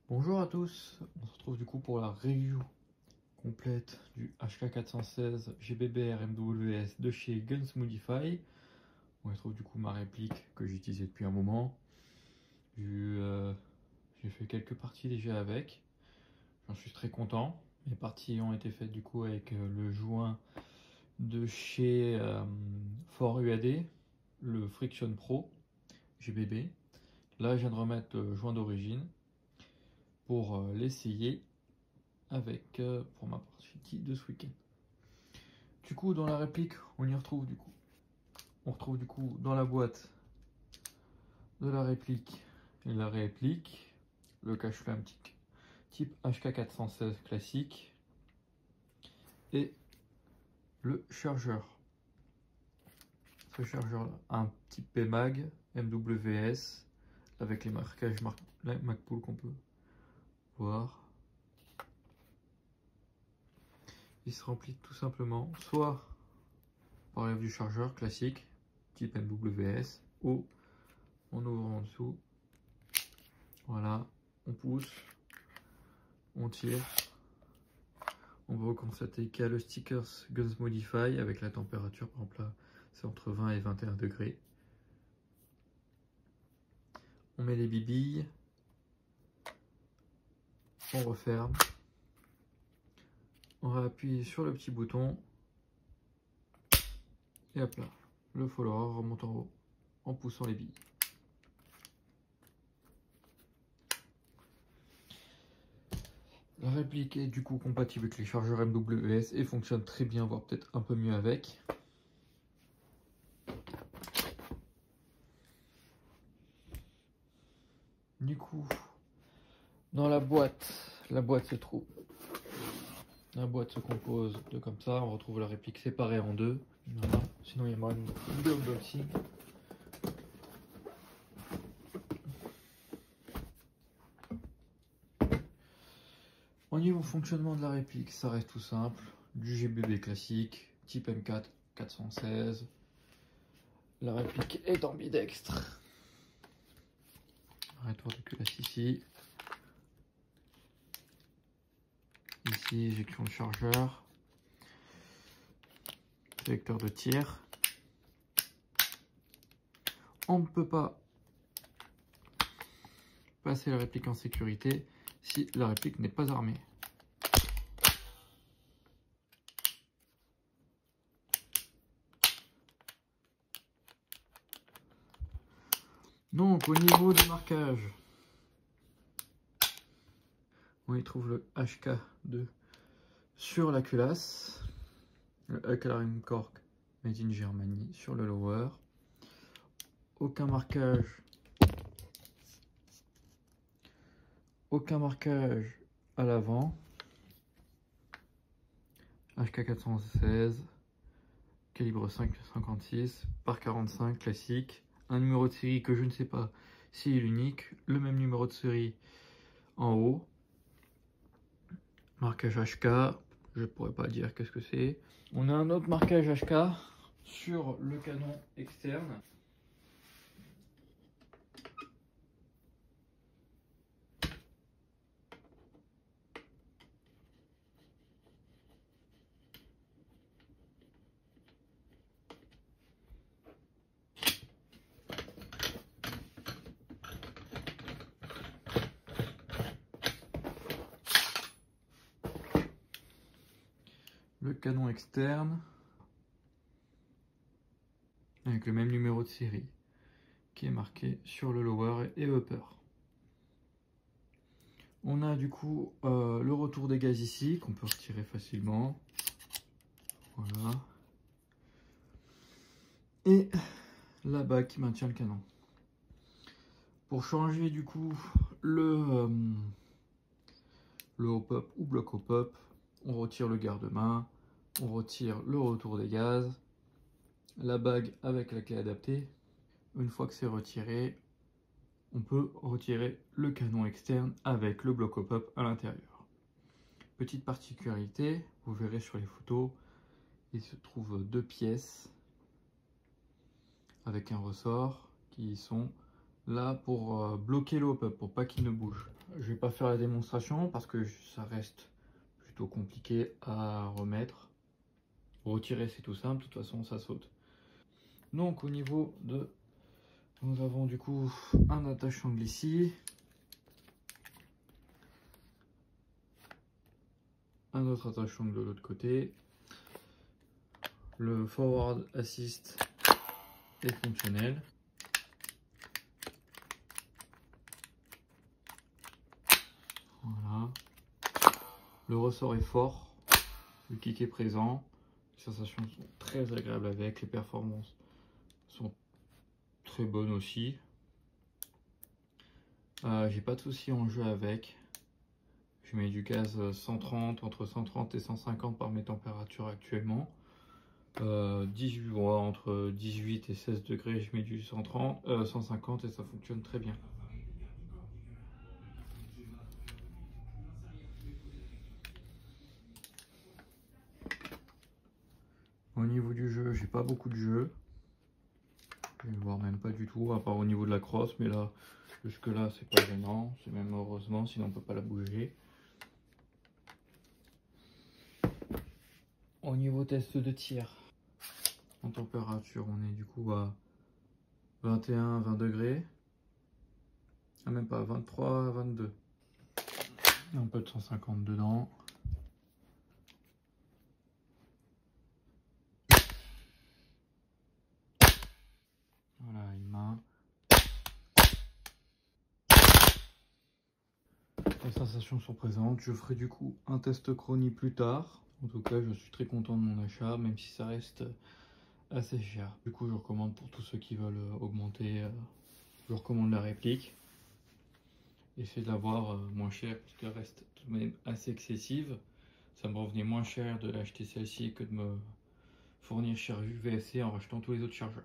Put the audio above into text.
Bonjour à tous, on se retrouve du coup pour la review complète du HK416 GBBR MWS de chez Guns Modify. On retrouve du coup ma réplique que j'utilisais depuis un moment. J'ai fait quelques parties déjà avec, j'en suis très content. Mes parties ont été faites du coup avec le joint de chez Fort UAD, le Friction Pro GBB. Là je viens de remettre le joint d'origine pour l'essayer avec pour ma partie de ce week-end. Du coup, dans la réplique, on y retrouve du coup dans la boîte de la réplique le cache-flamme type HK416 classique et le chargeur. Ce chargeur là, un type PMAG MWS avec les marquages MagPool qu'on peut voir. Il se remplit tout simplement soit par l'ève du chargeur classique type MWS ou on ouvre en dessous, voilà, on pousse, on tire, on va constater qu'il y a le sticker Guns Modify avec la température, par exemple là c'est entre 20 et 21 degrés. On met les bibilles, on referme, on va appuyer sur le petit bouton et hop là, le follower remonte en haut en poussant les billes. La réplique est du coup compatible avec les chargeurs MWS et fonctionne très bien, voire peut-être un peu mieux avec. Du coup, dans la boîte se trouve. La boîte se compose de comme ça, on retrouve la réplique séparée en deux. Voilà. Sinon il y a moyen de unboxing. Au niveau fonctionnement de la réplique, ça reste tout simple. Du GBB classique, type M4 416. La réplique est ambidextre. Retour de culasse ici. Ici, éjection de chargeur. Sélecteur de tir. On ne peut pas passer la réplique en sécurité si la réplique n'est pas armée. Donc au niveau du marquage, on y trouve le HK2 sur la culasse, le Hucklerim Cork Made in Germany sur le lower. Aucun marquage à l'avant. HK416, calibre 5,56 par 45 classique. Un numéro de série que je ne sais pas s'il est unique. Le même numéro de série en haut. Marquage HK, je pourrais pas dire qu'est-ce que c'est. On a un autre marquage HK sur le canon externe. Le canon externe avec le même numéro de série qui est marqué sur le lower et upper. On a du coup le retour des gaz ici qu'on peut retirer facilement. Voilà. Et la bague qui maintient le canon. Pour changer du coup le hop-up ou bloc hop-up, on retire le garde-main, on retire le retour des gaz, la bague avec la clé adaptée. Une fois que c'est retiré, on peut retirer le canon externe avec le bloc hop-up à l'intérieur. Petite particularité, vous verrez sur les photos, il se trouve deux pièces avec un ressort qui sont là pour bloquer le hop-up, pour pas qu'il ne bouge. Je vais pas faire la démonstration parce que ça reste plutôt compliqué à remettre. Retirer, c'est tout simple, de toute façon ça saute. Donc au niveau de... Nous avons du coup un attache-angle ici. Un autre attache-angle de l'autre côté. Le forward assist est fonctionnel. Voilà. Le ressort est fort. Le kick est présent. Les sensations sont très agréables avec. Les performances sont très bonnes aussi. J'ai pas de soucis en jeu avec. Je mets du gaz 130, entre 130 et 150 par mes températures actuellement. 18 voix, entre 18 et 16 degrés, je mets du 130, 150 et ça fonctionne très bien. Au niveau du jeu, j'ai pas beaucoup de jeu. Voire même pas du tout, à part au niveau de la crosse, mais là, jusque là, c'est pas gênant. C'est même heureusement, sinon on peut pas la bouger. Au niveau test de tir, en température, on est du coup à 21, 20 degrés. Ah, même pas, 23, 22. Un peu de 150 dedans. Voilà, une main. Les sensations sont présentes. Je ferai du coup un test chronie plus tard. En tout cas, je suis très content de mon achat, même si ça reste assez cher. Du coup, je recommande pour tous ceux qui veulent augmenter, je recommande la réplique. Essayez de l'avoir moins cher, parce qu'elle reste tout de même assez excessive. Ça me revenait moins cher de l'acheter celle-ci que de me fournir chez VSC en rachetant tous les autres chargeurs.